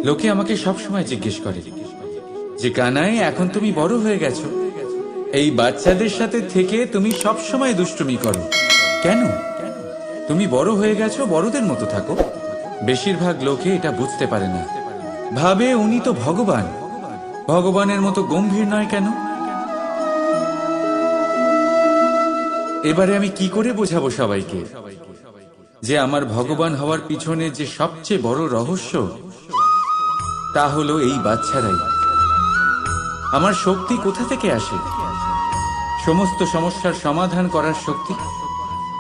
লোকে আমাকে সব সময় জিজ্ঞেস করে যে কানাই, এখন তুমি বড় হয়ে গেছো, এই বাচ্চাদের সাথে থেকে তুমি সব সময় দুষ্টুমি করো কেন? তুমি বড় হয়ে গেছো, বড়দের মতো থাকো। বেশিরভাগ লোকে এটা বুঝতে পারে না, ভাবে উনি তো ভগবান, ভগবানের মতো গম্ভীর নয় কেন? এবারে আমি কি করে বোঝাবো সবাইকে যে আমার ভগবান হওয়ার পিছনে যে সবচেয়ে বড় রহস্য, তা হলো এই বাচ্চারাই। আমার শক্তি কোথা থেকে আসে? সমস্ত সমস্যার সমাধান করার শক্তি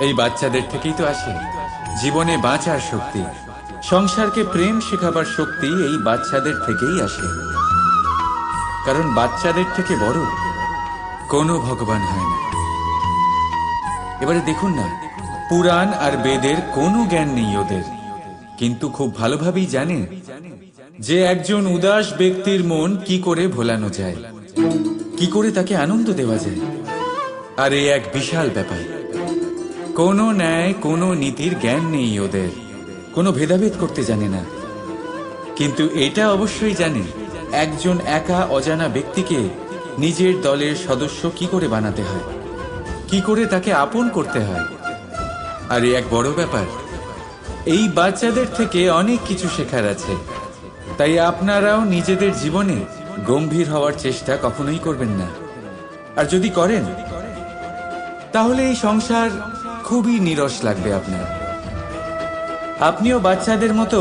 এই বাচ্চাদের থেকেই তো আসে। জীবনে বাঁচার শক্তি, সংসারকে প্রেম শেখাবার শক্তি এই বাচ্চাদের থেকেই আসে। কারণ বাচ্চাদের থেকে বড় কোনো ভগবান হয় না। এবারে দেখুন না, পুরাণ আর বেদের কোনো জ্ঞান নেই ওদের, কিন্তু খুব ভালোভাবেই জানে যে একজন উদাস ব্যক্তির মন কি করে ভোলানো যায়, কি করে তাকে আনন্দ দেওয়া যায়। আর এই এক বিশাল ব্যাপার। কোনো ন্যায়, কোনো নীতির জ্ঞান নেই ওদের, কোনো ভেদাভেদ করতে জানে না। কিন্তু এটা অবশ্যই জানে একজন একা অজানা ব্যক্তিকে নিজের দলের সদস্য কি করে বানাতে হয়, কি করে তাকে আপন করতে হয়। আর এই এক বড় ব্যাপার। এই বাচ্চাদের থেকে অনেক কিছু শেখার আছে। তাই আপনারাও নিজেদের জীবনে গম্ভীর হওয়ার চেষ্টা কখনোই করবেন না। আর যদি করেন তাহলে এই সংসার খুবই নিরস লাগবে আপনার। আপনিও বাচ্চাদের মতো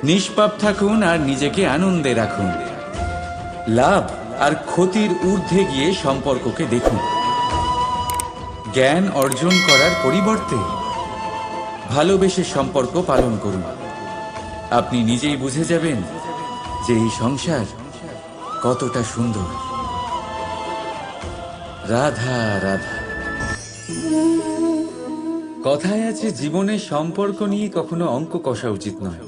নিষ্পাপ থাকুন আর নিজেকে আনন্দে রাখুন। লাভ আর ক্ষতির ঊর্ধ্বে গিয়ে সম্পর্ককে দেখুন। জ্ঞান অর্জন করার পরিবর্তে ভালোবেসে সম্পর্ক পালন করুন। আপনি নিজেই বুঝে যাবেন যে এই সংসার কতটা সুন্দর। রাধা রাধা। কথায় আছে, জীবনে সম্পর্ক নিয়ে কখনো অঙ্ক কষা উচিত নয়।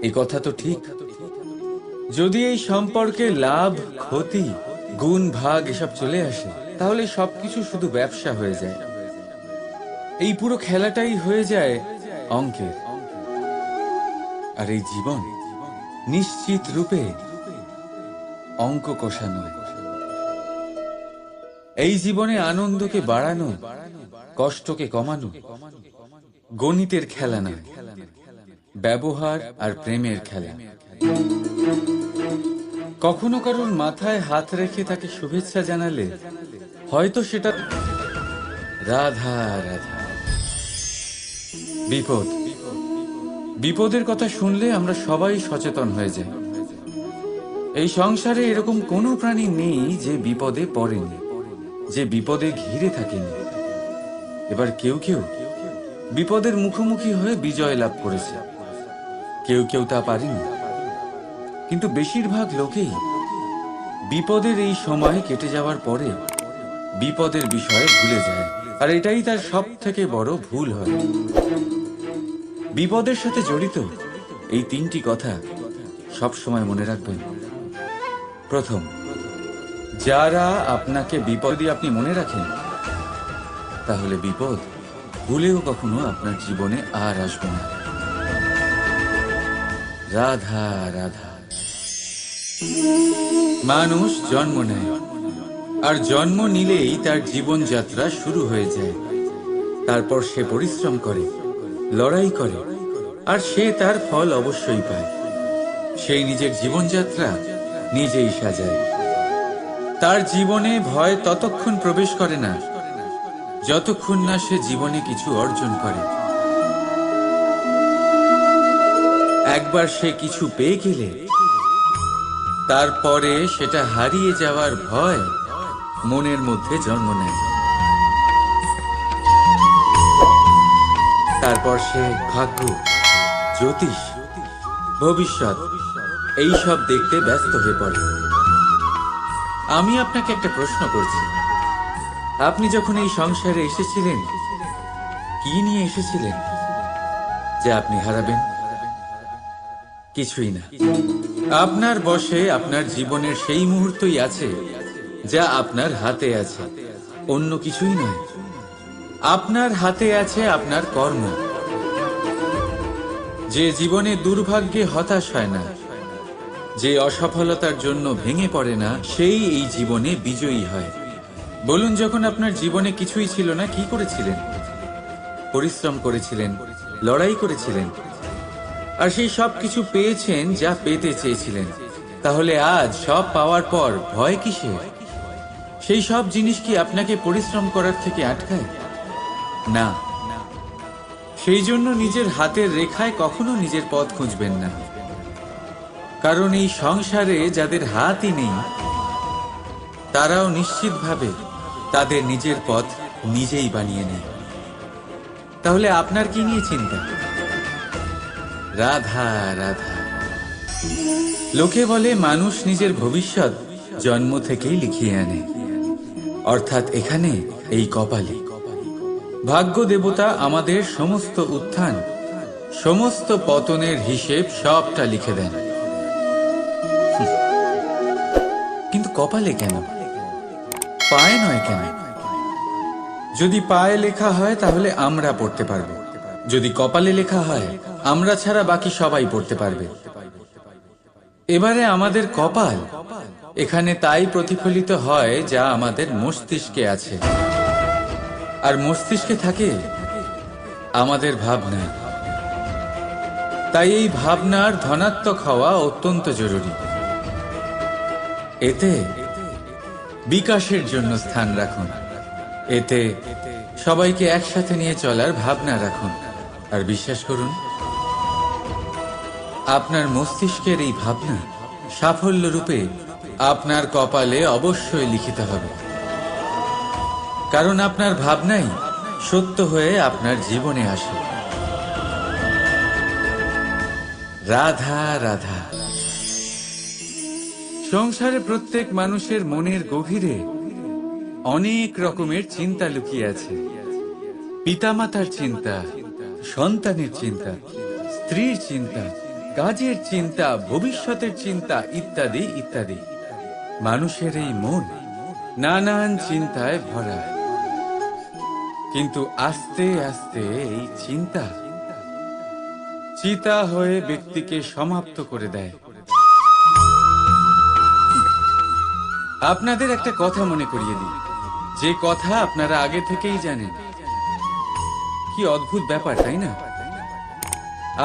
এই কথা তো ঠিক। যদি এই সম্পর্কে লাভ, ক্ষতি, গুণ, ভাগ এসব চলে আসে, তাহলে সবকিছু শুধু ব্যবসা হয়ে যায়। এই পুরো খেলাটাই হয়ে যায় অঙ্কের। আর এই জীবন নিশ্চিত রূপে অঙ্ক কষা নয়। এই জীবনে আনন্দকে বাড়ানো, কষ্টকে কমানো গণিতের খেলা না, ব্যবহার আর প্রেমের খেলা। কখনো কারোর মাথায় হাত রেখে তাকে শুভেচ্ছা জানালে হয়তো সেটা রাধা রাধা। বিপদ, বিপদের কথা শুনলে আমরা সবাই সচেতন হয়ে যাই। এই সংসারে এরকম কোনো প্রাণী নেই যে বিপদে পড়েনি, যে বিপদে ঘিরে থাকেনি। এবার কেউ কেউ বিপদের মুখোমুখি হয়ে বিজয় লাভ করেছে, কেউ কেউ তা পারেনি। কিন্তু বেশিরভাগ লোকেই বিপদের এই সময় কেটে যাওয়ার পরে বিপদের বিষয়ে ভুলে যায়। আর এটাই তার সব থেকে বড় ভুল হয়। বিপদের সাথে জড়িত এই তিনটি কথা সব সময় মনে রাখবেন। প্রথম, যারা আপনাকে বিপদে আপনি মনে রাখেন, তাহলে বিপদ ভুলেও কখনো আপনার জীবনে আর আসবে না। রাধা রাধা। মানুষ জন্ম নেয়, আর জন্ম নিলেই তার জীবনযাত্রা শুরু হয়ে যায়। তারপর সে পরিশ্রম করে, লড়াই করে, আর সে তার ফল অবশ্যই পায়। সেই নিজের জীবনযাত্রা নিজেই সাজায়। তার জীবনে ভয় ততক্ষণ প্রবেশ করে না যতক্ষণ না সে জীবনে কিছু অর্জন করে। একবার সে কিছু পেয়ে গেলে তারপরে সেটা হারিয়ে যাওয়ার ভয় মনের মধ্যে জন্ম নেয়। তারপর সে ভাগ্য, জ্যোতিষ, ভবিষ্যৎ এইসব দেখতে ব্যস্ত হয়ে পড়ে। আমি আপনাকে একটা প্রশ্ন করছি, আপনি যখন এই সংসারে এসেছিলেন, কি নিয়ে এসেছিলেন যে আপনি হারাবেন? কিছুই না। আপনার বশে আপনার জীবনের সেই মুহূর্তই আছে যা আপনার হাতে আছে, অন্য কিছুই নয়। আপনার হাতে আছে আপনার কর্ম। যে জীবনে দুর্ভাগ্যে হতাশ হয় না, যে অসফলতার জন্য ভেঙে পড়ে না, সেই এই জীবনে বিজয়ী হয়। বলুন, যখন আপনার জীবনে কিছুই ছিল না, কি করেছিলেন? পরিশ্রম করেছিলেন, লড়াই করেছিলেন, আর সেই সব কিছু পেয়েছেন যা পেতে চেয়েছিলেন। তাহলে আজ সব পাওয়ার পর ভয় কিসের? সেই সব জিনিস কি আপনাকে পরিশ্রম করার থেকে আটকায়? না। সেই জন্য নিজের হাতের রেখায় কখনো নিজের পথ খুঁজবেন না, কারণ এই সংসারে যাদের হাতই নেই তারাও নিশ্চিতভাবে তাদের নিজের পথ নিজেই বানিয়ে নেয়। তাহলে আপনার কি নিয়ে চিন্তা? রাধা রাধা। লোকে বলে মানুষ নিজের ভবিষ্যৎ জন্ম থেকেই লিখিয়ে আনে, অর্থাৎ এখানে এই কপালে। ভাগ্য দেবতা আমাদের সমস্ত উত্থান, সমস্ত পতনের হিসেব সবটা লিখে দেন। কিন্তু কপালে কেন, পায়ে নয় কেন? যদি পায়ে লেখা হয় তাহলে আমরা পড়তে পারবো, যদি কপালে লেখা হয় আমরা ছাড়া বাকি সবাই পড়তে পারবে। এবারে আমাদের কপাল এখানে তাই প্রতিফলিত হয় যা আমাদের মস্তিষ্কে আছে, আর মস্তিষ্কে থাকে আমাদের ভাবনা। তাই এই ভাবনার ধনাত্মক হওয়া অত্যন্ত জরুরি। এতে বিকাশের জন্য স্থান রাখুন, এতে সবাইকে একসাথে নিয়ে চলার ভাবনা রাখুন, আর বিশ্বাস করুন আপনার মস্তিষ্কের এই ভাবনা সাফল্য রূপে আপনার কপালে অবশ্যই লিখিত হবে, কারণ আপনার ভাবনাই সত্য হয়ে আপনার জীবনে আসে। রাধা রাধা। সংসারে প্রত্যেক মানুষের মনের গভীরে অনেক রকমের চিন্তা লুকিয়ে আছে। পিতামাতার চিন্তা, সন্তানের চিন্তা, স্ত্রীর চিন্তা, কাজের চিন্তা, ভবিষ্যতের চিন্তা, ইত্যাদি ইত্যাদি। মানুষের এই মন নানান চিন্তায় ভরা, কিন্তু আস্তে আস্তে এই চিন্তা চিতা হয়ে ব্যক্তিকে সমাপ্ত করে দেয়। আপনাদের একটা কথা মনে করিয়ে দিই, যে কথা আপনারা আগে থেকেই জানেন। কি অদ্ভুত ব্যাপার, তাই না?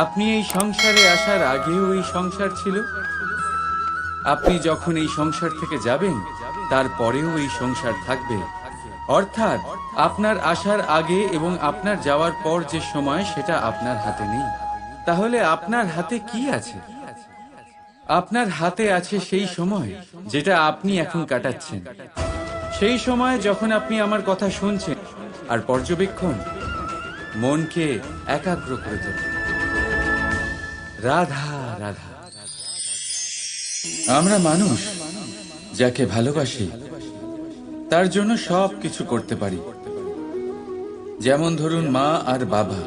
আপনি এই সংসারে আসার আগেও এই সংসার ছিল, আপনি যখন এই সংসার থেকে যাবেন তারপরেও এই সংসার থাকবে। অর্থাৎ আপনার আসার আগে এবং আপনার যাওয়ার পর যে সময়, সেটা আপনার হাতে নেই। তাহলে আপনার হাতে কি আছে? আপনার হাতে আছে সেই সময় যেটা আপনি এখন কাটাচ্ছেন, সেই সময় যখন আপনি আমার কথা শুনছেন আর পর্যবেক্ষণ মনকে একাগ্র করে তোলে। রাধা রাধা। আমরা মানুষ যাকে ভালোবাসি তার জন্য সব কিছু করতে পারি। যেমন ধরুন, মা আর বাবা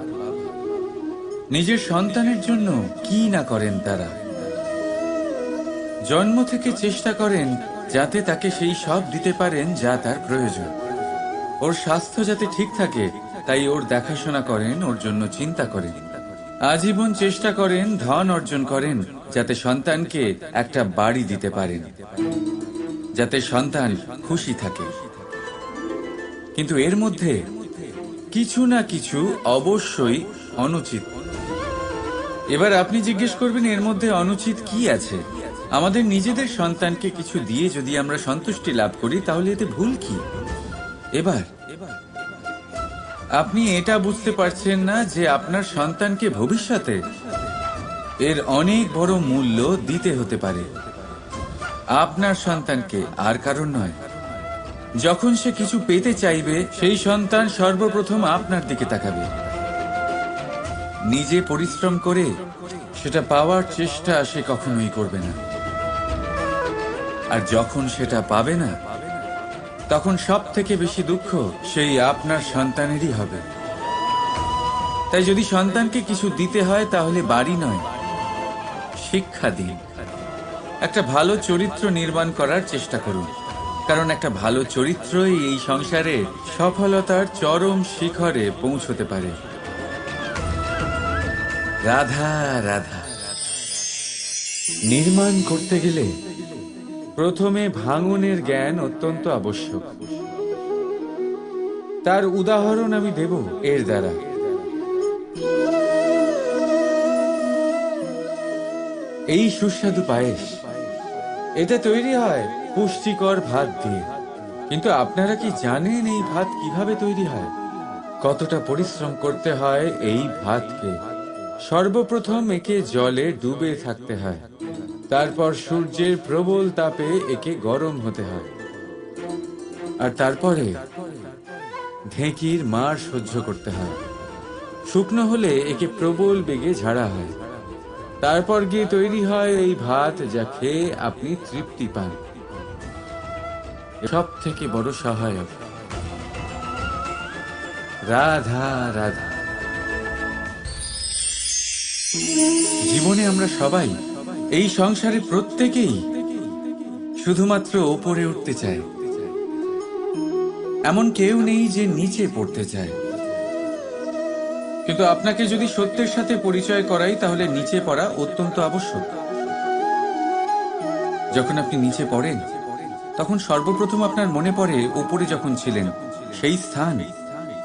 নিজের সন্তানের জন্য কি না করেন। তারা জন্ম থেকে চেষ্টা করেন যাতে তাকে সেই সব দিতে পারেন যা তার প্রয়োজন। ওর স্বাস্থ্য যাতে ঠিক থাকে তাই ওর দেখাশোনা করেন, ওর জন্য চিন্তা করেন। আজীবন চেষ্টা করেন, ধন অর্জন করেন যাতে সন্তানকে একটা বাড়ি দিতে পারেন, যাতে সন্তান খুশি থাকে। কিন্তু এর মধ্যে কিছু না কিছু অবশ্যই অনুচিত। এবার আপনি জিজ্ঞেস করবেন, এর মধ্যে অনুচিত কি আছে? আমাদের নিজেদের সন্তানকে কিছু দিয়ে যদি আমরা সন্তুষ্টি লাভ করি তাহলে এতে ভুল কি? এবার আপনি এটা বুঝতে পারছেন না যে আপনার সন্তানকে ভবিষ্যতে এর অনেক বড় মূল্য দিতে হতে পারে। আপনার সন্তানকে, আর কারণ নয়। যখন সে কিছু পেতে চাইবে সেই সন্তান সর্বপ্রথম আপনার দিকে তাকাবে। নিজে পরিশ্রম করে সেটা পাওয়ার চেষ্টা সে কখনোই করবে না। আর যখন সেটা পাবে না তখন সব থেকে বেশি দুঃখ সেই আপনার সন্তানেরই হবে। তাই যদি সন্তানকে কিছু দিতে হয় তাহলে বাড়ি নয়, শিক্ষা দিন। একটা ভালো চরিত্র নির্মাণ করার চেষ্টা করুন, কারণ একটা ভালো চরিত্রই এই সংসারে সফলতার চরম শিখরে পৌঁছতে পারে। রাধা রাধা। নির্মাণ করতে গেলে প্রথমে ভাঙনের জ্ঞান অত্যন্ত আবশ্যক। তার উদাহরণ আমি দেব এর দ্বারা। এই সুস্বাদু পায়েস, এটা তৈরি হয় পুষ্টিকর ভাত দিয়ে। কিন্তু আপনারা কি জানেন এই ভাত কিভাবে তৈরি হয়? কতটা পরিশ্রম করতে হয় এই ভাতকে? সর্বপ্রথম একে জলে ডুবে থাকতে হয়, তারপর সূর্যের প্রবল তাপে একে গরম হতে হয়, আর তারপরে ঢেঁকির মার সহ্য করতে হয়। শুকনো হলে একে প্রবল বেগে ঝাড়া হয়, তারপর গিয়ে তৈরি হয় এই ভাত, যা খেয়ে আপনি তৃপ্তি পান। সব থেকে বড় সহায়ক রাধা রাধা। জীবনে আমরা সবাই, এই সংসারে প্রত্যেকেই শুধুমাত্র ওপরে উঠতে চায়। এমন কেউ নেই যে নিচে পড়তে চায়। কিন্তু আপনাকে যদি সত্যের সাথে পরিচয় করাই, তাহলে নিচে পড়া অত্যন্ত আবশ্যক। যখন আপনি নিচে পড়েন, তখন সর্বপ্রথম আপনার মনে পড়ে ওপরে যখন ছিলেন, সেই স্থান,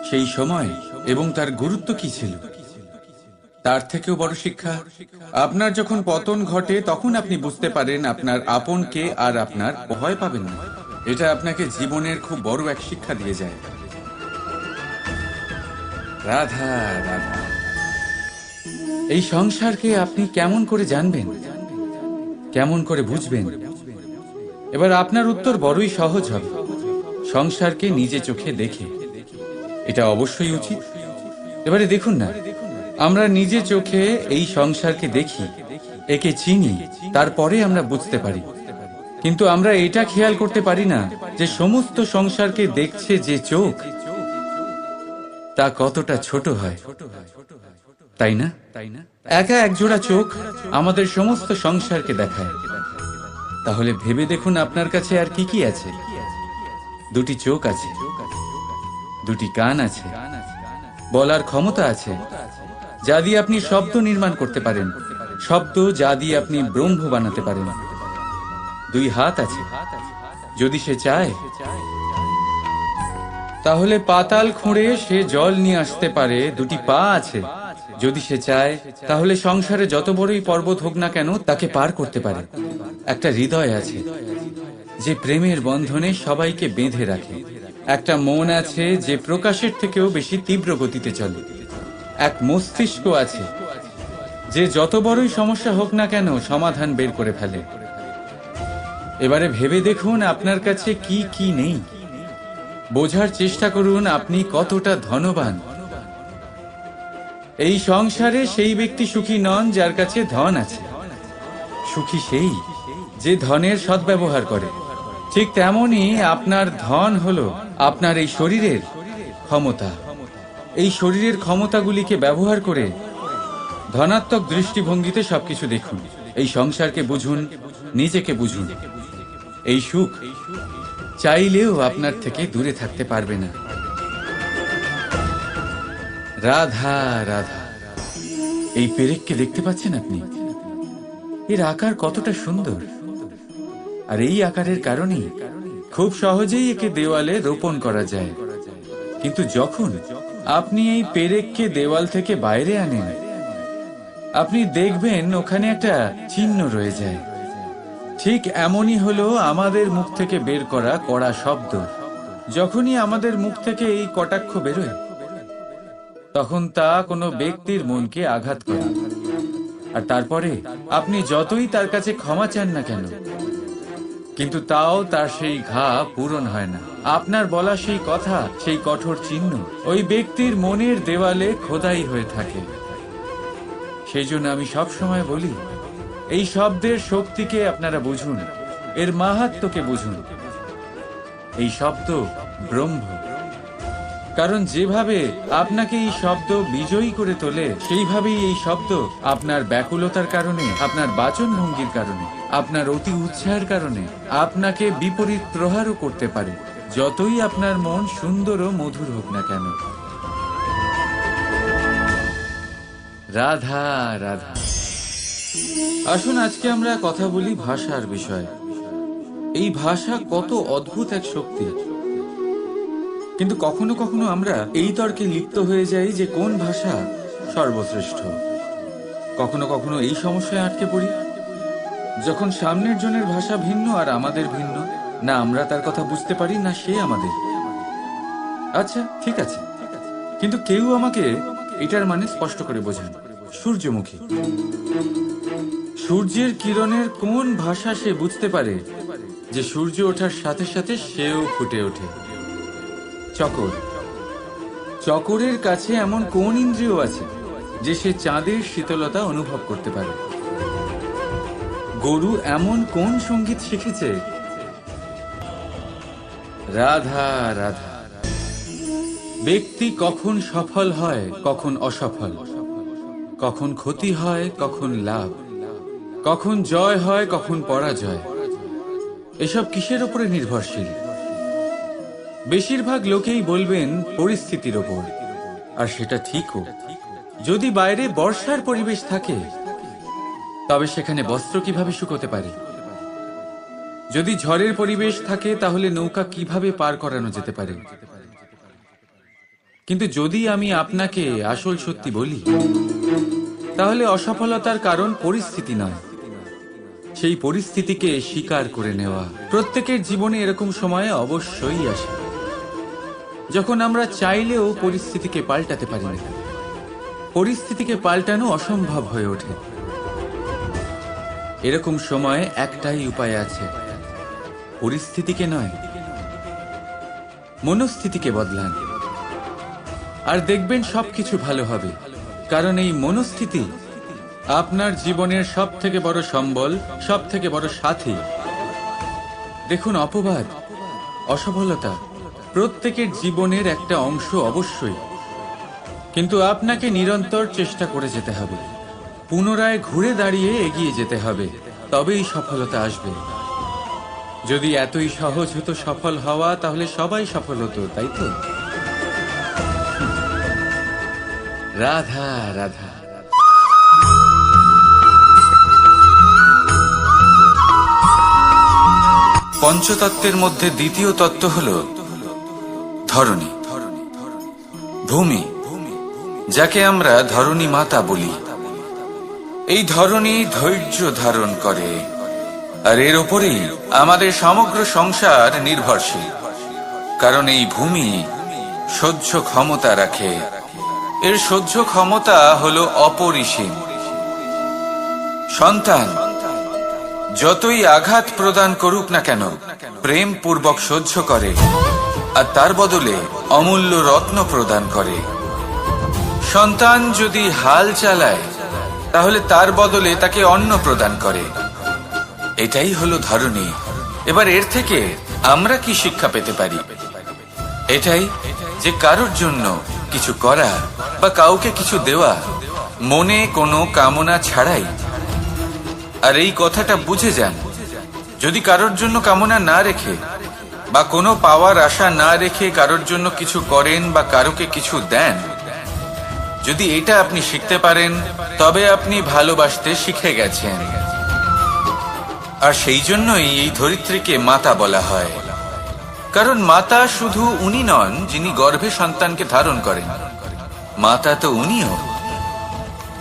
সেই সময় এবং তার গুরুত্ব কি ছিল। তার থেকেও বড় শিক্ষা, আপনার যখন পতন ঘটে, তখন আপনি বুঝতে পারেন আপনার আপনকে, আর আপনার ভয় পাবেন না। এটা আপনাকে জীবনের খুব বড় এক শিক্ষা দিয়ে যায়। রাধা রাধা। এই সংসারকে আপনি কেমন করে জানবেন, কেমন করে বুঝবেন? এবার আপনার উত্তর বড়ই সহজ হবে। সংসারকে নিজে চোখে দেখে। এটা অবশ্যই উচিত। এবারে দেখুন না, আমরা নিজে চোখে এই সংসারকে দেখি, একে চিনি, তারপরে আমরা বুঝতে পারি। কিন্তু আমরা এটা খেয়াল করতে পারি না যে সমস্ত সংসারকে দেখছে যে চোখ, তা কতটা ছোট হয়, তাই না? একা একজোড়া চোখ আমাদের সমস্ত সংসারকে দেখায়। তাহলে ভেবে দেখুন আপনার কাছে আর কি কি আছে। দুটি চোখ আছে, দুটি কান আছে, বলার ক্ষমতা আছে, যা দিয়ে আপনি শব্দ নির্মাণ করতে পারেন, শব্দ যা দিয়ে আপনি ব্রহ্ম বানাতে পারেন। দুই হাত আছে, যদি সে চায় তাহলে পাতাল খুঁড়ে সে জল নিয়ে আসতে পারে। দুটি পা আছে, যদি সে চায় তাহলে সংসারে যত বড়ই পর্বত হোক না কেন তাকে পার করতে পারে। একটা হৃদয় আছে, যে প্রেমের বন্ধনে সবাইকে বেঁধে রাখে। একটা মন আছে, যে প্রকাশের থেকেও বেশি তীব্র গতিতে চলে। এক মস্তিষ্ক আছে, যে যত বড়ই সমস্যা হোক না কেন সমাধান বের করে ফেলে। এবারে ভেবে দেখুন আপনার কাছে কি কি নেই। বোঝার চেষ্টা করুন আপনি কতটা ধনবান। এই সংসারে সেই ব্যক্তি সুখী নন যার কাছে ধন আছে। সুখী সেই যে ধনের সদ্ব্যবহার করে। ঠিক তেমনই আপনার ধন হলো আপনার এই শরীরের ক্ষমতা। এই শরীরের ক্ষমতাগুলিকে ব্যবহার করে ধনাত্মক দৃষ্টিভঙ্গিতে সবকিছু দেখুন। এই সংসারকে বুঝুন, নিজেকে বুঝুন। এই সুখ চাইলেও আপনার থেকে দূরে থাকতে পারবে না। রাধা রাধা। এই পেরেককে দেখতে পাচ্ছেন আপনি? এর আকার কতটা সুন্দর। আর এই আকারের কারণেই খুব সহজেই একে দেওয়ালে রোপণ করা যায়। কিন্তু যখন আপনি এই পেরেককে দেওয়াল থেকে বাইরে আনেন, আপনি দেখবেন ওখানে একটা চিহ্ন রয়ে যায়। ঠিক এমনই হলো আমাদের মুখ থেকে বের করা কড়া শব্দ। যখনই আমাদের মুখ থেকে এই কটাক্ষ বেরোয়, তখন তা কোনো ব্যক্তির মনকে আঘাত করে। আর তারপরে আপনি যতই তার কাছে ক্ষমা চান না কেন, কিন্তু তাও তার সেই ঘা পূরণ হয় না। আপনার বলা সেই কথা, সেই কঠোর চিহ্ন ওই ব্যক্তির মনের দেওয়ালে খোদাই হয়ে থাকে। সেই জন্য আমি সবসময় বলি, এই শব্দের শক্তিকে আপনারা বুঝুন, এর মাহাত্ম্যকে বুঝুন। এই শব্দ ব্রহ্ম। কারণ যেভাবে আপনাকে এই শব্দ বিজয়ী করে তোলে, সেইভাবেই এই শব্দ আপনার ব্যাকুলতার কারণে, আপনার বাচন ভঙ্গির কারণে, আপনার অতি উৎসাহের কারণে আপনাকে বিপরীত প্রহারও করতে পারে, যতই আপনার মন সুন্দর ও মধুর হোক না কেন। রাধা রাধা। আসুন আজকে আমরা কথা বলি ভাষার বিষয়ে। এই ভাষা কত অদ্ভুত এক শক্তি, কিন্তু কখনো কখনো আমরা এই তর্কে লিপ্ত হয়ে যাই যে কোন ভাষা সর্বশ্রেষ্ঠ। কখনো কখনো এই সমস্যায় আটকে পড়ি যখন সামনের জনের ভাষা ভিন্ন আর আমাদের ভিন্ন, না আমরা তার কথা বুঝতে পারি না সে আমাদের। আচ্ছা ঠিক আছে, কিন্তু কেউ আমাকে এটার মানে স্পষ্ট করে বোঝান। সূর্যমুখী, সূর্যের কিরণের কোন ভাষা সে বুঝতে পারে যে সূর্য ওঠার সাথে সাথে সেও ফুটে ওঠে? চকর, চকরের কাছে এমন কোন ইন্দ্রিয় আছে যে সে চাঁদের শীতলতা অনুভব করতে পারে? গরু এমন কোন সঙ্গীত শিখেছে? রাধা রাধা। ব্যক্তি কখন সফল হয়, কখন অসফল, কখন ক্ষতি হয়, কখন লাভ, কখন জয় হয়, কখন পরাজয়, এসব কিসের উপরে নির্ভরশীল? বেশিরভাগ লোকেই বলবেন পরিস্থিতির ওপর, আর সেটা ঠিকও। যদি বাইরে বর্ষার পরিবেশ থাকে তবে সেখানে বস্ত্র কিভাবে শুকোতে পারে? যদি ঝড়ের পরিবেশ থাকে তাহলে নৌকা কিভাবে পার করানো যেতে পারে? কিন্তু যদি আমি আপনাকে আসল সত্যি বলি, তাহলে অসফলতার কারণ পরিস্থিতি নয়, সেই পরিস্থিতিকে স্বীকার করে নেওয়া। প্রত্যেকের জীবনে এরকম সময়ে অবশ্যই আসে যখন আমরা চাইলেও পরিস্থিতিকে পাল্টাতে পারি না। পরিস্থিতিকে পাল্টানো অসম্ভব হয়ে ওঠে। এরকম সময়ে একটাই উপায় আছে, পরিস্থিতিকে নয়, মনস্থিতিকে বদলান, আর দেখবেন সবকিছু ভালো হবে। কারণ এই মনস্থিতি আপনার জীবনের সব থেকে বড় সম্বল, সব থেকে বড় সাথী। দেখুন, অপবাদ, অসফলতা প্রত্যেকের জীবনের একটা অংশ অবশ্যই, কিন্তু আপনাকে নিরন্তর চেষ্টা করে যেতে হবে, পুনরায় ঘুরে দাঁড়িয়ে এগিয়ে যেতে হবে, তবেই সফলতা আসবে। যদি এতই সহজ হতো সফল হওয়া, তাহলে সবাই সফল হতো, তাই তো? রাধা রাধা। পঞ্চতত্ত্বের মধ্যে দ্বিতীয় তত্ত্ব হল ধরণী, ভূমি, যাকে আমরা ধরণী মাতা বলি। এই ধরণী ধৈর্য ধারণ করে, আর এর ওপরেই আমাদের সমগ্র সংসার নির্ভরশীল। কারণ এই ভূমি সহ্য ক্ষমতা রাখে, এর সহ্য ক্ষমতা হল অপরিসীম। সন্তান যতই আঘাত প্রদান করুক না কেন, প্রেম পূর্বক সহ্য করে, আর তার বদলে অমূল্য রত্ন প্রদান করে। সন্তান যদি হাল চালায়, তাহলে তার বদলে তাকে অন্ন প্রদান করে। এটাই হলো ধরণী। এবার এর থেকে আমরা কি শিক্ষা পেতে পারি? এটাই যে কারোর জন্য কিছু করা বা কাউকে কিছু দেওয়া মনে কোনো কামনা ছাড়াই। আর এই কথাটা বুঝে যান, যদি কারোর জন্য কামনা না রেখে বা কোনো পাওয়ার আশা না রেখে কারোর জন্য কিছু করেন বা কারোকে কিছু দেন, যদি এটা আপনি শিখতে পারেন, তবে আপনি ভালোবাসতে শিখে গেছেন। আর সেই জন্যই এই ধরিত্রীকে মাতা বলা হয়। কারণ মাতা শুধু উনি নন যিনি গর্ভে সন্তানকে ধারণ করেন, মাতা তো উনিও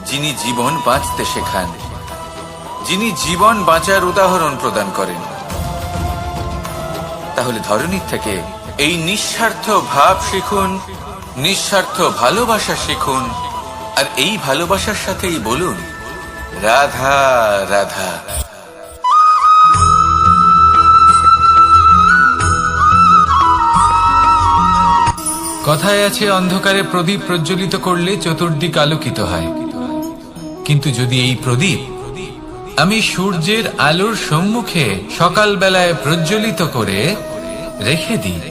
যিনি জীবন বাঁচতে শেখান, যিনি জীবন বাঁচার উদাহরণ প্রদান করেন। তাহলে ধরণীর থেকে এই নিঃস্বার্থ ভাব শিখুন, নিঃস্বার্থ ভালোবাসা শিখুন, আর এই ভালোবাসার সাথেই বলুন রাধা রাধা। কথায় আছে, অন্ধকারে প্রদীপ প্রজ্বলিত করলে চতুর্দিক আলোকিত হয়। কিন্তু যদি এই প্রদীপ আমি সূর্যের আলোর সম্মুখে সকালবেলায় প্রজ্বলিত করে রেখে দিই,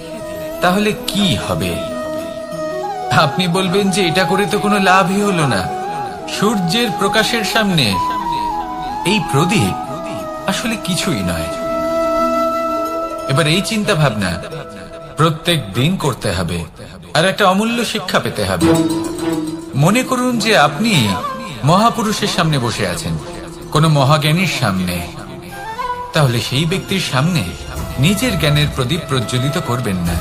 তাহলে কি হবে? আপনি বলবেন যে এটা করে তো কোনো লাভই হলো না। সূর্যের প্রকাশের সামনে এই প্রদীপ আসলে কিছুই নয়। এবার এই চিন্তা ভাবনা প্রত্যেক দিন করতে হবে, আর একটা অমূল্য শিক্ষা পেতে হবে। মনে করুন যে আপনি মহাপুরুষের সামনে বসে আছেন, কোনো মহাজ্ঞানীর সামনে, তাহলে সেই ব্যক্তির সামনে নিজের জ্ঞানের প্রদীপ প্রজ্বলিত করবেন না,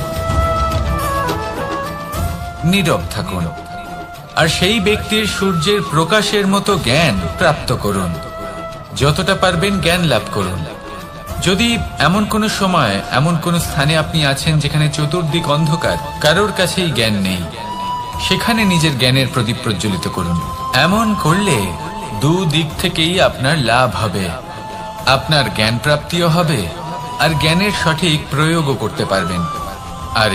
নীরব থাকুন আর সেই ব্যক্তির সূর্যের প্রকাশের মতো জ্ঞান প্রাপ্ত করুন। যতটা পারবেন জ্ঞান লাভ করুন। যদি এমন কোনো সময় এমন কোনো স্থানে আপনি আছেন যেখানে চতুর্দিক অন্ধকার, কারোর কাছেই জ্ঞান নেই, সেখানে নিজের জ্ঞানের প্রদীপ প্রজ্বলিত করুন। এমন করলে দুদিক থেকেই আপনার লাভ হবে, আপনার জ্ঞান প্রাপ্তিও হবে আর জ্ঞানের সঠিক প্রয়োগও করতে পারবেন। আর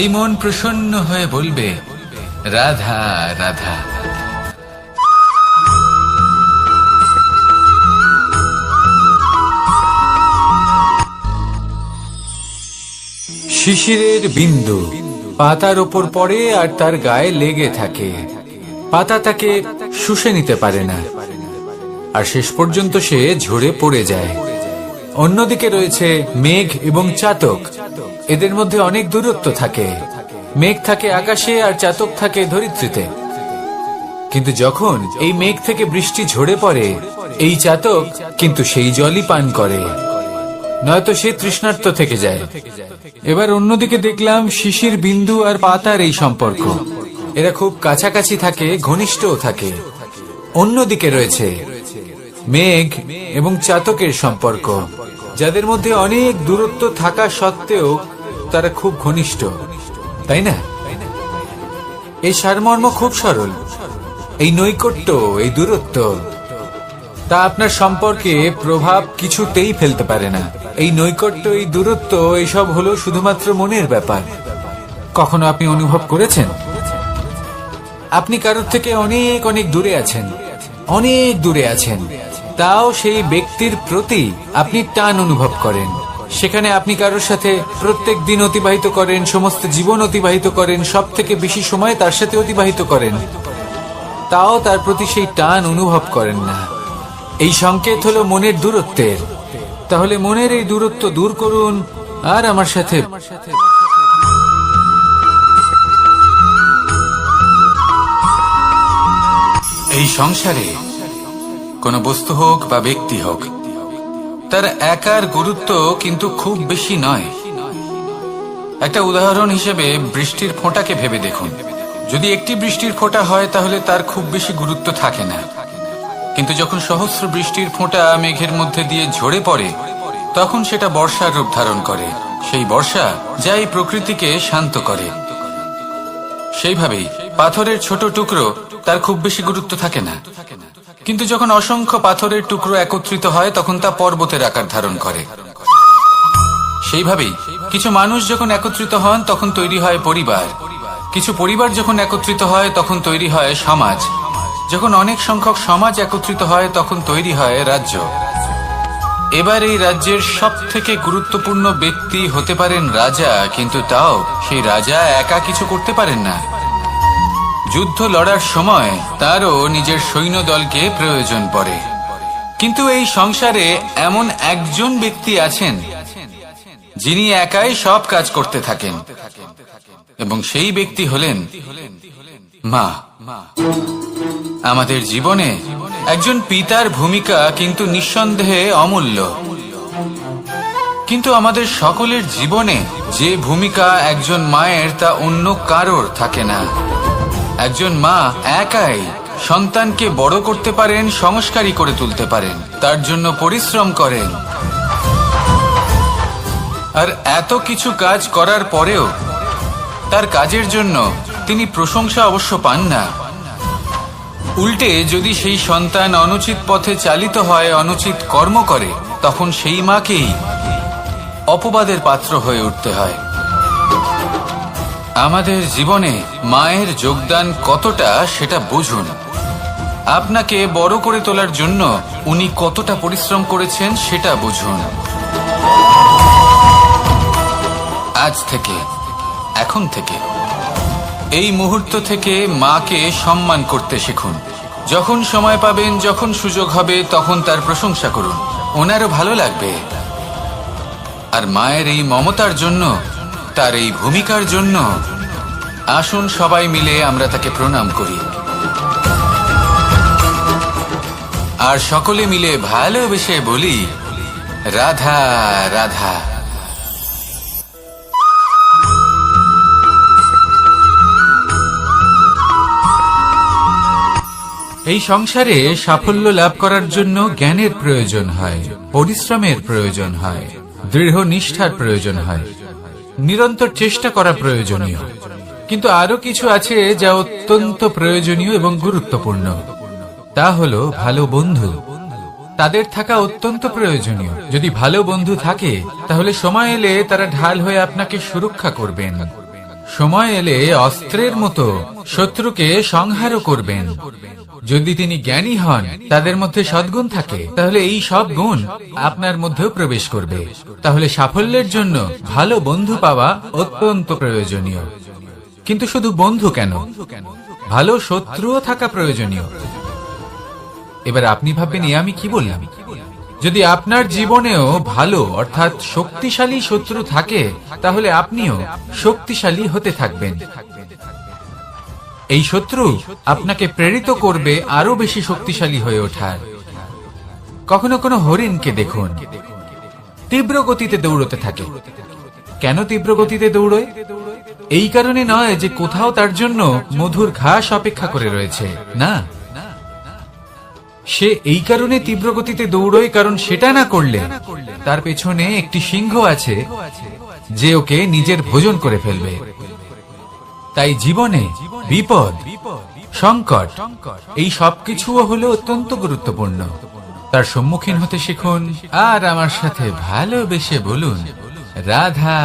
এই মন প্রসন্ন হয়ে বলবে, রাধা রাধা। শিশিরের বিন্দু পাতার ওপর পড়ে আর তার গায়ে লেগে থাকে। পাতা তাকে শুষে নিতে পারে না আর শেষ পর্যন্ত সে ঝরে পড়ে যায়। অন্যদিকে রয়েছে মেঘ এবং চাতক। এদের মধ্যে অনেক দূরত্ব থাকে। মেঘ থাকে আকাশে আর চাতক থাকে ধরিত্রীতে। কিন্তু যখন এই মেঘ থেকে বৃষ্টি ঝরে পড়ে, এই চাতক কিন্তু সেই জলই পান করে, নয়তো সে তৃষ্ণার্ত থেকে যায়। এবার অন্যদিকে দেখলাম শিশির বিন্দু আর পাতার এই সম্পর্ক। এরা খুব কাছাকাছি থাকে, ঘনিষ্ঠও থাকে। অন্যদিকে রয়েছে মেঘ এবং চাতকের সম্পর্ক, যাদের মধ্যে অনেক দূরত্ব থাকা সত্ত্বেও তারা খুব ঘনিষ্ঠ, তাই না? এই সারমর্ম খুব সরল। এই নৈকট্য, এই দূরত্ব, তা আপনার সম্পর্কে প্রভাব কিছুতেই ফেলতে পারে না। এই নৈকট্য, এই দূরত্ব, এইসব হলো শুধুমাত্র মনের ব্যাপার। কখনো আপনি অনুভব করেছেন আপনি কারোর থেকে অনেক অনেক দূরে আছেন, অনেক দূরে আছেন, তাও সেই ব্যক্তির প্রতি আপনি টান অনুভব করেন। সেখানে আপনি কারোর সাথে প্রত্যেক দিন অতিবাহিত করেন, সমস্ত জীবন অতিবাহিত করেন, সব থেকে বেশি সময় তার সাথে অতিবাহিত করেন, তাও তার প্রতি সেই টান অনুভব করেন না। এই সংকেত হলো মনের দূরত্বের। তাহলে মনের এই দূরত্ব দূর করুন আর আমার সাথে। এই সংসারে কোনো বস্তু হোক বা ব্যক্তি হোক, তার একার গুরুত্ব কিন্তু খুব বেশি নয়। একটা উদাহরণ হিসেবে বৃষ্টির ফোঁটাকে ভেবে দেখুন। যদি একটি বৃষ্টির ফোঁটা হয় তাহলে তার খুব বেশি গুরুত্ব থাকে না, কিন্তু যখন সহস্র বৃষ্টির ফোঁটা মেঘের মধ্যে দিয়ে ঝরে পড়ে, তখন সেটা বর্ষার রূপ ধারণ করে। সেই বর্ষা যা এই প্রকৃতিকে শান্ত করে। সেইভাবেই পাথরের ছোট টুকরো, তার খুব বেশি গুরুত্ব থাকে না, কিন্তু যখন অসংখ্য পাথরের টুকরো একত্রিত হয় তখন তা পর্বতের আকার ধারণ করে। সেইভাবেই কিছু মানুষ যখন একত্রিত হন তখন তৈরি হয় পরিবার। কিছু পরিবার যখন একত্রিত হয় তখন তৈরি হয় সমাজ। যখন অনেক সংখ্যক সমাজ একত্রিত হয় তখন তৈরি হয় রাজ্য। এবার এই রাজ্যের সব থেকে গুরুত্বপূর্ণ ব্যক্তি হতে পারেন রাজা, কিন্তু তাও সেই রাজা একা কিছু করতে পারেন না। যুদ্ধ লড়ার সময় তারও নিজের সৈন্যদলকে প্রয়োজন পড়ে। কিন্তু এই সংসারে এমন একজন ব্যক্তি আছেন যিনি একাই সব কাজ করতে থাকেন, এবং সেই ব্যক্তি হলেন মা। আমাদের জীবনে একজন পিতার ভূমিকা কিন্তু নিঃসন্দেহে অমূল্য, কিন্তু আমাদের সকলের জীবনে যে ভূমিকা একজন মায়ের তা অন্য কারোর থাকে না। একজন মা একাই সন্তানকে বড় করতে পারেন, সংস্কারী করে তুলতে পারেন, তার জন্য পরিশ্রম করেন। আর এত কিছু কাজ করার পরেও তার কাজের জন্য তিনি প্রশংসা অবশ্য পান না। উল্টে যদি সেই সন্তান অনুচিত পথে চালিত হয়, অনুচিত কর্ম করে, তখন সেই মাকেই অপবাদের পাত্র হয়ে উঠতে হয়। আমাদের জীবনে মায়ের যোগদান কতটা সেটা বুঝুন। আপনাকে বড় করে তোলার জন্য উনি কতটা পরিশ্রম করেছেন সেটা বুঝুন। আজ থেকে, এখন থেকে, এই মুহূর্ত থেকে মাকে সম্মান করতে শিখুন। যখন সময় পাবেন, যখন সুযোগ হবে, তখন তার প্রশংসা করুন, ওনারও ভালো লাগবে। আর মায়ের এই মমতার জন্য, তার এই ভূমিকার জন্য আসুন সবাই মিলে আমরা তাকে প্রণাম করি। আর সকলে মিলে ভালোবেসে বলি, রাধা রাধা। এই সংসারে সাফল্য লাভ করার জন্য জ্ঞানের প্রয়োজন হয়, পরিশ্রমের প্রয়োজন হয়, দৃঢ় নিষ্ঠার প্রয়োজন হয়, নিরন্তর চেষ্টা করা প্রয়োজনীয়। কিন্তু আরো কিছু আছে যা অত্যন্ত প্রয়োজনীয় এবং গুরুত্বপূর্ণ। তা হলো ভালো বন্ধু। তাদের থাকা অত্যন্ত প্রয়োজনীয়। যদি ভালো বন্ধু থাকে তাহলে সময় এলে তারা ঢাল হয়ে আপনাকে সুরক্ষা করবেন। সময় এলে অস্ত্রের মতো শত্রুকে সংহারও করবেন। যদি তিনি জ্ঞানী হন, তাদের মধ্যে সদ্গুণ থাকে, তাহলে এই সব গুণ আপনার মধ্যেও প্রবেশ করবে। তাহলে সাফল্যের জন্য ভালো বন্ধু পাওয়া অত্যন্ত প্রয়োজনীয়। কিন্তু শুধু বন্ধু কেন, ভালো শত্রুও থাকা প্রয়োজনীয়। এবার আপনি ভাববেন, আমি কি বললাম? যদি আপনার জীবনেও ভালো অর্থাৎ শক্তিশালী শত্রু থাকে, তাহলে আপনিও শক্তিশালী হতে থাকবেন। এই শত্রু আপনাকে প্রেরিত করবে আরো বেশি শক্তিশালী হয়ে ওঠার। কখনো কোনো হরিণকে দেখুন, তীব্র গতিতে দৌড়তে থাকে। কেন তীব্র গতিতে দৌড়য়? এই কারণে নয় যে কোথাও তার জন্য মধুর ঘাস অপেক্ষা করে রয়েছে, না। সে এই কারণে তীব্র গতিতে দৌড়য় কারণ সেটা না করলে তার পেছনে একটি সিংহ আছে যে ওকে নিজের ভোজন করে ফেলবে। তাই জীবনে বিপদ, সংকট, এই সবকিছুও হলো অত্যন্ত গুরুত্বপূর্ণ। তার সম্মুখীন হতে শিখুন আর আমার সাথে ভালোবেসে বলুন, রাধা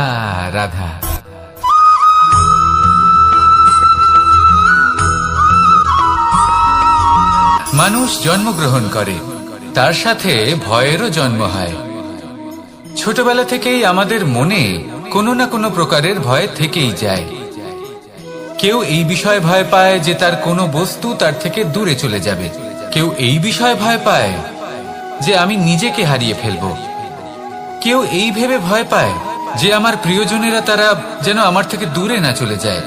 রাধা। মানুষ জন্মগ্রহণ করে, তার সাথে ভয়েরও জন্ম হয়। ছোটবেলা থেকেই আমাদের মনে কোনো না কোনো প্রকারের ভয় থেকেই যায়। কেউ এই বিষয়ে ভয় পায় যে তার কোনো বস্তু তার থেকে দূরে চলে যাবে। কেউ এই বিষয়ে ভয় পায় যে আমি নিজেকে হারিয়ে ফেলব। কেউ এই ভেবে ভয় পায় যে আমার প্রিয়জনেরা তারা যেন আমার থেকে দূরে না চলে যায়।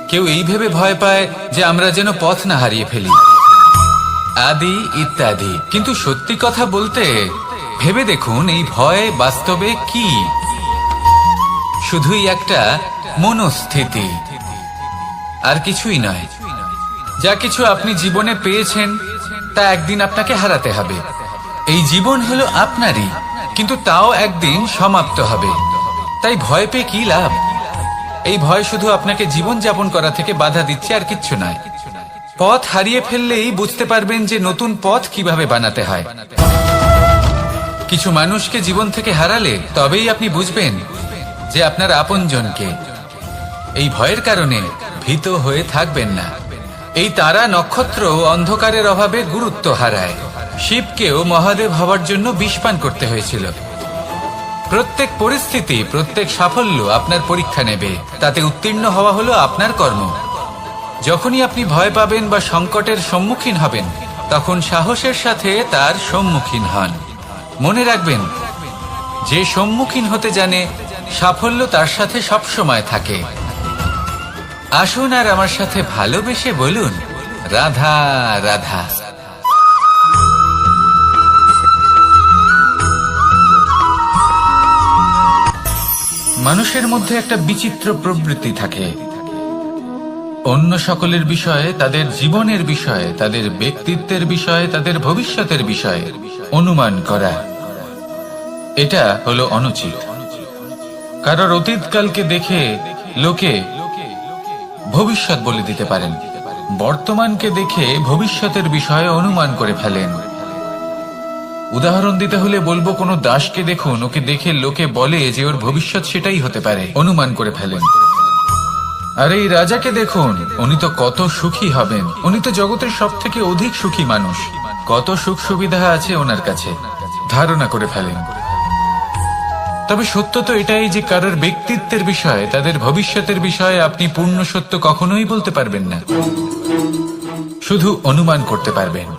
কেউ এই ভেবে ভয় পায় যে আমরা যেন পথ না হারিয়ে ফেলি, আদি ইত্যাদি। কিন্তু সত্যি কথা বলতে ভেবে দেখুন, এই ভয় বাস্তবে কি? শুধুই একটা মনস্থিতি, আর কিছুই নয়। যা কিছু আপনি জীবনে পেয়েছেন তা একদিন আপনাকে হারাতে হবে। এই জীবন হলো আপনারই, কিন্তু তাও একদিন সমাপ্ত হবে। তাই ভয় পেয়ে কি লাভ? এই ভয় শুধু আপনাকে জীবন যাপন করা থেকে বাধা দিচ্ছে, আর কিচ্ছু নয়। পথ হারিয়ে ফেললেই বুঝতে পারবেন যে নতুন পথ কিভাবে বানাতে হয়। কিছু মানুষকে জীবন থেকে হারালে তবেই আপনি বুঝবেন যে আপনার আপনজনকে। এই ভয়ের কারণে ভীত হয়ে থাকবেন না। এই তারা নক্ষত্র অন্ধকারের অভাবে গুরুত্ব হারায়। শিবকেও মহাদেব হওয়ার জন্য বিষপান করতে হয়েছিল। প্রত্যেক পরিস্থিতি, প্রত্যেক সাফল্য আপনার পরীক্ষা নেবে। তাতে উত্তীর্ণ হওয়া হলো আপনার কর্ম। যখনই আপনি ভয় পাবেন বা সংকটের সম্মুখীন হবেন, তখন সাহসের সাথে তার সম্মুখীন হন। মনে রাখবেন, যে সম্মুখীন হতে জানে, সাফল্য তার সাথে সবসময় থাকে। আসুন আর আমার সাথে ভালোবেসে বলুন, রাধা রাধা। মানুষের মধ্যে একটা বিচিত্র প্রবৃত্তি থাকে, অন্য সকলের বিষয়ে, তাদের জীবনের বিষয়ে, তাদের ব্যক্তিত্বের বিষয়ে, তাদের ভবিষ্যতের বিষয়ে অনুমান করা। এটা হলো অনুচিত। কারোর অতীতকালকে দেখে লোকে ভবিষ্যৎ বলে দিতে পারেন, বর্তমানকে দেখে ভবিষ্যতের বিষয়ে অনুমান করে ফেলেন। উদাহরণ দিতে হলে বলবো, কোনো দাসকে দেখুন, ওকে দেখে লোকে বলে যে ওর ভবিষ্যৎ সেটাই হতে পারে, অনুমান করে ফেলেন। আর এই রাজাকে দেখুন, উনি তো কত সুখী হবেন, উনি তো জগতের সব থেকে অধিক সুখী মানুষ, কত সুখ সুবিধা আছে ওনার কাছে, ধারণা করে ফেলেন। তবে সত্য তো এটাই যে কারোর ব্যক্তিত্বের বিষয়ে, তাদের ভবিষ্যতের বিষয়ে আপনি পূর্ণ সত্য কখনোই বলতে পারবেন না, শুধু অনুমান করতে পারবেন।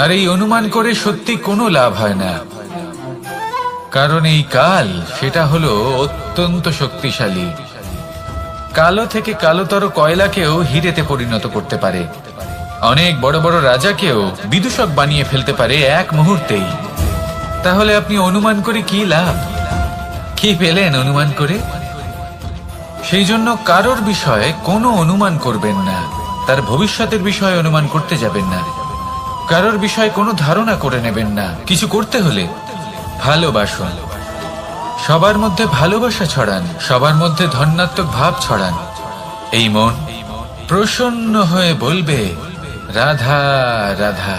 আর এই অনুমান করে সত্যি কোনো লাভ হয় না, কারণ এই কাল সেটা হলো অত্যন্ত শক্তিশালী। কালো থেকে কালোতর কয়লাকেও হিরেতে পরিণত করতে পারে। অনেক বড় বড় রাজাকেও বিদূষক বানিয়ে ফেলতে পারে এক মুহূর্তেই। তাহলে আপনি অনুমান করে কি লাভ? কি পেলেন অনুমান করে? সেই জন্য কারোর বিষয়ে কোনো অনুমান করবেন না, তার ভবিষ্যতের বিষয়ে অনুমান করতে যাবেন না, কারোর বিষয়ে কোনো ধারণা করে নেবেন না। কিছু করতে হলে ভালোবাসুন, সবার মধ্যে ভালোবাসা ছড়ান, সবার মধ্যে ধন্যাত্মক ভাব ছড়ান। এই মন প্রসন্ন হয়ে বলবে রাধা রাধা।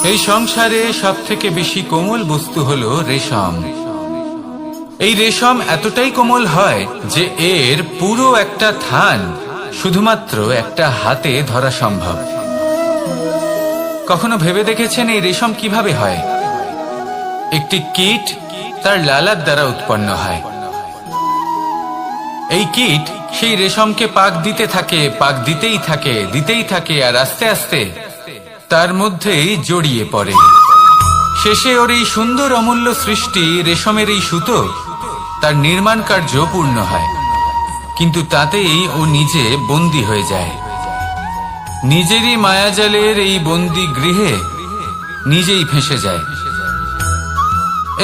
এই সংসারে সব থেকে বেশি কোমল বস্তু হলো রেশম। এই রেশম এতটাই কোমল হয় যে এর পুরো একটা থান শুধুমাত্র একটা হাতে ধরা সম্ভব। কখনো ভেবে দেখেছেন এই রেশম কিভাবে হয়? একটি কীট তার লালার দ্বারা উৎপন্ন হয়। এই কীট সেই রেশমকে পাক দিতে থাকে, পাক দিতেই থাকে, আর আস্তে আস্তে তার মধ্যেই জড়িয়ে পড়ে। শেষে ওর এই সুন্দর অমূল্য সৃষ্টি রেশমের এই সুতো তার নির্মাণ কার্য পূর্ণ হয়, কিন্তু তাতেই ও নিজে বন্দী হয়ে যায়। নিজেরই মায়াজালের এই বন্দী গৃহে নিজেই ফেঁসে যায়।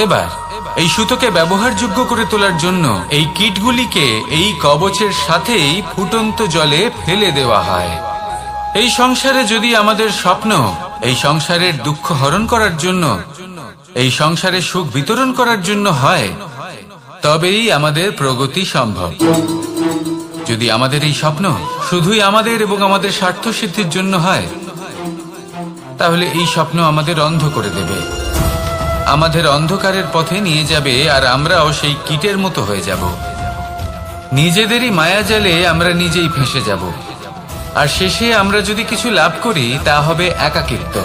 এবার এই সুতোকে ব্যবহারযোগ্য করে তোলার জন্য এই কীটগুলিকে এই কবচের সাথেই ফুটন্ত জলে ফেলে দেওয়া হয়। এই সংসারে যদি আমাদের স্বপ্ন এই সংসারের দুঃখ হরণ করার জন্য, এই সংসারে সুখ বিতরণ করার জন্য হয়, তবেই আমাদের প্রগতি সম্ভব। যদি আমাদের এই স্বপ্ন শুধুই আমাদের এবং আমাদের স্বার্থ সিদ্ধির জন্য হয়, তাহলে এই স্বপ্ন আমাদের অন্ধ করে দেবে, আমাদের অন্ধকারের পথে নিয়ে যাবে, আর আমরাও সেই কীটের মতো হয়ে যাব। নিজেদেরই মায়াজালে আমরা নিজেই ফেঁসে যাব, আর শেষে আমরা যদি কিছু লাভ করি তা হবে একাকিত্ব,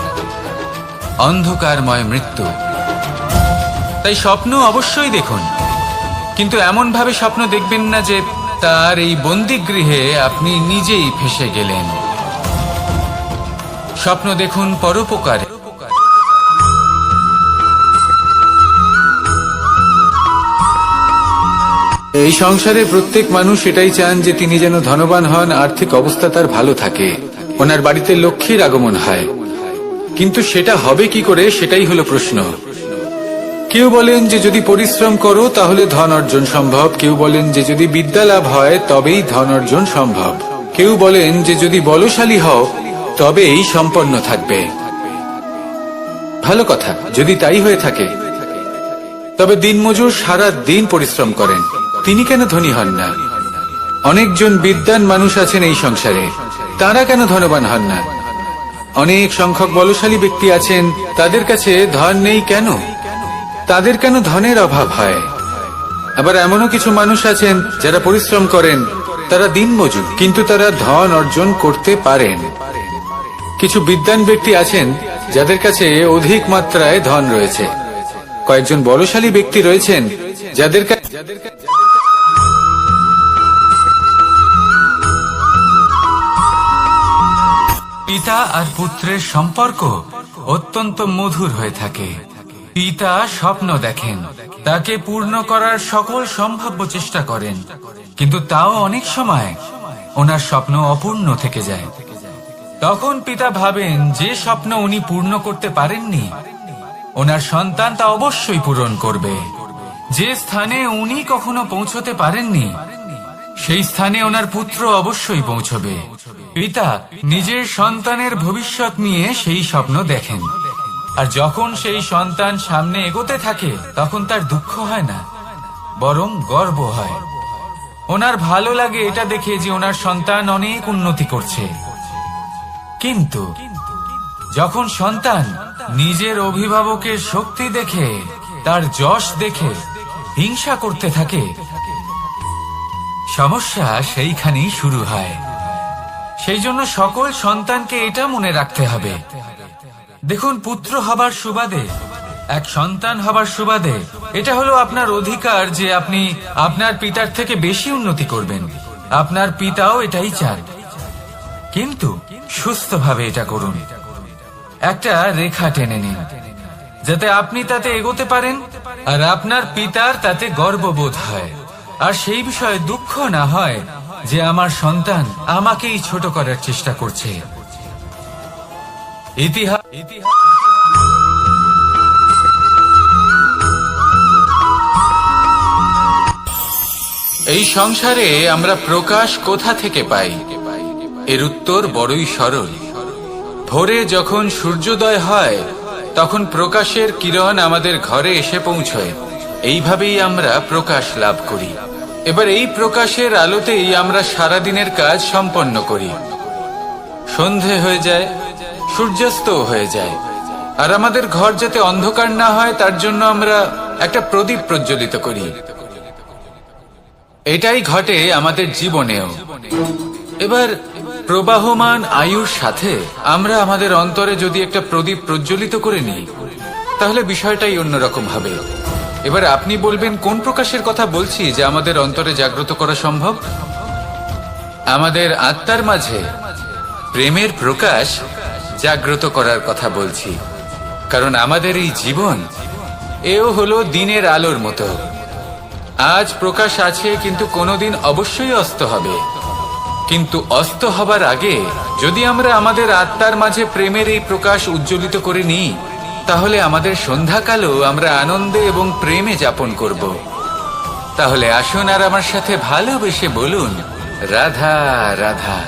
অন্ধকারময় মৃত্যু। তাই স্বপ্ন অবশ্যই দেখুন, কিন্তু এমন ভাবে স্বপ্ন দেখবেন না যে তার এই বন্দিগৃহে আপনি নিজেই ফেঁসে গেলেন। স্বপ্ন দেখুন পরোপকারে। এই সংসারে প্রত্যেক মানুষ এটাই চান যে তিনি যেন ধনবান হন, আর্থিক অবস্থা তার ভালো থাকে, ওনার বাড়িতে লক্ষ্মীর আগমন হয়। কিন্তু সেটা হবে কি করে, সেটাই হলো প্রশ্ন। কেউ বলেন যে যদি পরিশ্রম করো তাহলে ধন অর্জন সম্ভব, কেউ বলেন যে যদি বিদ্যা লাভ হয় তবেই ধন অর্জন সম্ভব, কেউ বলেন যে যদি বলশালী হও তবেই সম্পন্ন থাকবে। ভালো কথা, যদি তাই হয়ে থাকে, তবে দিনমজুর সারা দিন পরিশ্রম করেন, তিনি কেন ধনী হন না? অনেকজন বিদ্বান মানুষ আছেন এই সংসারে, তারা কেন ধনবান হন না? অনেক সংখ্যক বলশালী ব্যক্তি আছেন, তাদের কাছে ধন নেই কেন? তাদের কেন ধনের অভাব হয়? আবার এমনও কিছু মানুষ আছেন যারা পরিশ্রম করেন, তারা দিনমজুর, কিন্তু তারা ধন অর্জন করতে পারেন। কিছু বিদ্বান ব্যক্তি আছেন যাদের কাছে অধিক মাত্রায় ধন রয়েছে, কয়েকজন বলশালী ব্যক্তি রয়েছেন যাদের পিতা আর পুত্রের সম্পর্ক অত্যন্ত মধুর হয়ে থাকে। পিতা স্বপ্ন দেখেন, তাকে পূর্ণ করার সকল সম্ভাব্য চেষ্টা করেন, কিন্তু তাও অনেক সময় ওনার স্বপ্ন অপূর্ণ থেকে যায়। তখন পিতা ভাবেন যে স্বপ্ন উনি পূর্ণ করতে পারেননি, ওনার সন্তান তা অবশ্যই পূরণ করবে। যে স্থানে উনি কখনো পৌঁছতে পারেননি, সেই স্থানে ওনার পুত্র অবশ্যই পৌঁছবে। পিতা নিজের সন্তানের ভবিষ্যৎ নিয়ে সেই স্বপ্ন দেখেন, আর যখন সেই সন্তান সামনে এগোতে থাকে তখন তার দুঃখ হয় না, বরং গর্ব হয়। ওনার ভালো লাগে এটা দেখে যে ওনার সন্তান অনেক উন্নতি করছে। কিন্তু যখন সন্তান নিজের অভিভাবকের শক্তি দেখে, তার যশ দেখে হিংসা করতে থাকে, সমস্যা সেইখানেই শুরু হয়। সেই জন্য সকল সন্তানকে এটা মনে রাখতে হবে, দেখুন, পুত্র হবার সুবাদে, এক সন্তান হবার সুবাদে এটা হলো আপনার অধিকার যে আপনি আপনার পিতার থেকে বেশি উন্নতি করবেন। আপনার পিতাও এটাই চান, কিন্তু সুস্থভাবে এটা করুন। একটা রেখা টেনে নিন যাতে আপনি তাতে এগোতে পারেন আর আপনার পিতার তাতে গর্ববোধ হয়, আর সেই বিষয়ে দুঃখ না হয় যে আমার সন্তান আমাকেই ছোট করার চেষ্টা করছে। ইতিহাস এই সংসারে আমরা প্রকাশ কোথা থেকে পাই? এর উত্তর বড়ই সরল। ভোরে যখন সূর্যোদয় হয় তখন প্রকাশের কিরণ আমাদের ঘরে এসে পৌঁছয়। এইভাবেই আমরা প্রকাশ লাভ করি। এবার এই প্রকাশের আলোতেই আমরা সারাদিনের কাজ সম্পন্ন করি। সন্ধে হয়ে যায়, সূর্যাস্ত হয়ে যায়, আর আমাদের ঘর যাতে অন্ধকার না হয় তার জন্য আমরা একটা প্রদীপ প্রজ্বলিত করি। এটাই ঘটে আমাদের জীবনেও। এবার প্রবাহমান আয়ুর সাথে আমরা আমাদের অন্তরে যদি একটা প্রদীপ প্রজ্বলিত করে নিই তাহলে বিষয়টাই অন্যরকম হবে। এবার আপনি বলবেন কোন প্রকাশের কথা বলছি যা আমাদের অন্তরে জাগ্রত করা সম্ভব? আমাদের আত্মার মাঝে প্রেমের প্রকাশ জাগ্রত করার কথা বলছি। কারণ আমাদের এই জীবন এও হলো দিনের আলোর মতো। আজ প্রকাশ আছে, কিন্তু কোনোদিন অবশ্যই অস্ত হবে। কিন্তু অস্ত হবার আগে যদি আমরা আমাদের আত্মার মাঝে প্রেমের এই প্রকাশ উজ্জ্বলিত করে নিই তাহলে আমাদের সন্ধ্যাকালও আমরা আনন্দে এবং প্রেমে যাপন করব। তাহলে আসুন আর আমার সাথে ভালোবেসে বলুন, রাধা রাধা।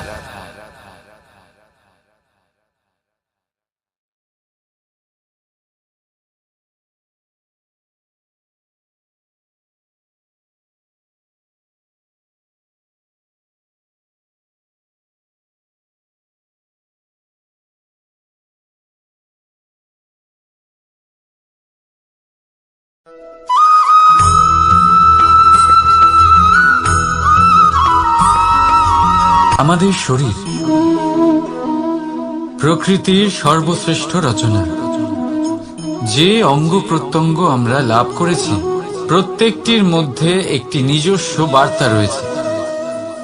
আমাদের শরীর প্রকৃতির সর্বশ্রেষ্ঠ রচনা। যে অঙ্গ প্রত্যঙ্গ আমরা লাভ করেছি প্রত্যেকটির মধ্যে একটি নিজস্ব বার্তা রয়েছে।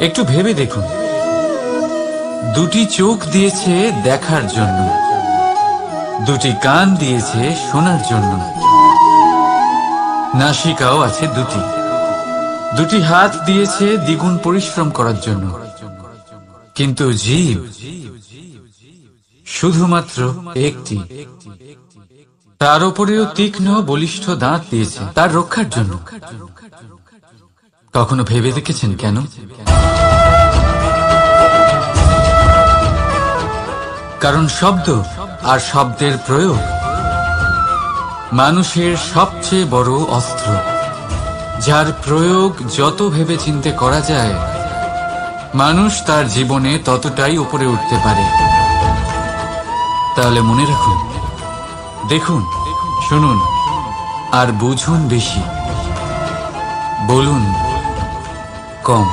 একটু ভেবে দেখুন, দুটি চোখ দিয়েছে দেখার জন্য, দুটি কান দিয়েছে শোনার জন্য, নাসিকাও আছে দুটি, দুটি হাত দিয়েছে দ্বিগুণ পরিশ্রম করার জন্য। কিন্তু জীব শুধুমাত্র একটি। তার উপরেও তীক্ষ্ণ বলিষ্ঠ দাঁত দিয়েছে তার রক্ষার জন্য। কখনো ভেবে দেখেছেন কেন? কারণ শব্দ আর শব্দের প্রয়োগ মানুষের সবচেয়ে বড় অস্ত্র, যার প্রয়োগ যত ভেবে চিন্তে করা যায় মানুষ তার জীবনে ততটাই উপরে উঠতে পারে। তাহলে মনে রাখুন, দেখুন, শুনুন আর বুঝুন বেশি, বলুন কম।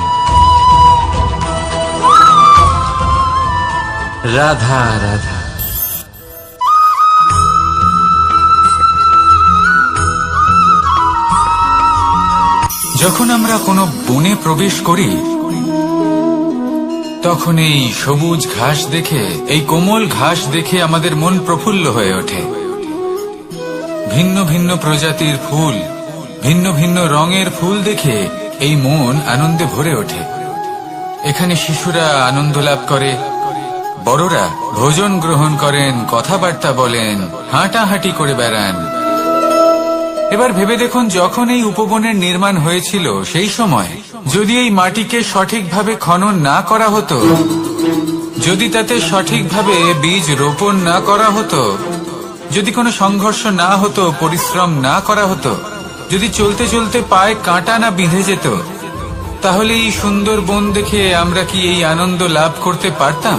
রাধা রাধা। যখন আমরা কোনো বনে প্রবেশ করি তখন এই সবুজ ঘাস দেখে, এই কোমল ঘাস দেখে আমাদের মন প্রফুল্ল হয়ে ওঠে। ভিন্ন ভিন্ন প্রজাতির ফুল, ভিন্ন ভিন্ন রঙের ফুল দেখে এই মন আনন্দে ভরে ওঠে। এখানে শিশুরা আনন্দ লাভ করে, বড়রা ভোজন গ্রহণ করেন, কথাবার্তা বলেন, হাঁটাহাঁটি করে বেড়ান। এবার ভেবে দেখুন, যখন এই উপবনের নির্মাণ হয়েছিল সেই সময় যদি এই মাটিকে সঠিকভাবে খনন না করা হতো, যদি তাতে সঠিকভাবে বীজ রোপণ না করা হতো, যদি কোনো সংঘর্ষ না হতো, পরিশ্রম না করা হতো, যদি চলতে চলতে পায়ে কাঁটা না বিঁধে যেত, তাহলে এই সুন্দর বন দেখে আমরা কি এই আনন্দ লাভ করতে পারতাম?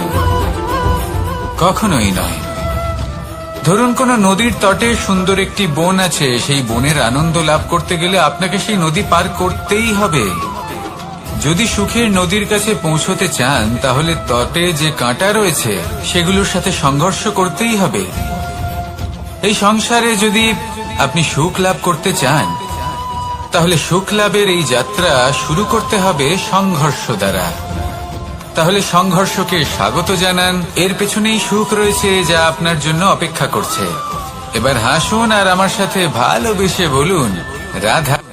কখনোই নয়। ধরুন কোনো নদীর তটে সুন্দর একটি বন আছে, সেই বনের আনন্দ লাভ করতে গেলে আপনাকে সেই নদী পার করতেই হবে। যদি সুখের নদীর কাছে পৌঁছতে চান তাহলে তটে যে কাঁটা রয়েছে সেগুলোর সাথে সংঘর্ষ করতেই হবে। এই সংসারে যদি আপনি সুখ লাভ করতে চান তাহলে সুখ লাভের এই যাত্রা শুরু করতে হবে সংঘর্ষ দ্বারা। তাহলে সংঘর্ষকে স্বাগত জানান, এর পেছনেই সুখ রয়েছে যা আপনার জন্য অপেক্ষা করছে। এবার হাসুন আর আমার সাথে ভালোবেসে বলুন, রাধা।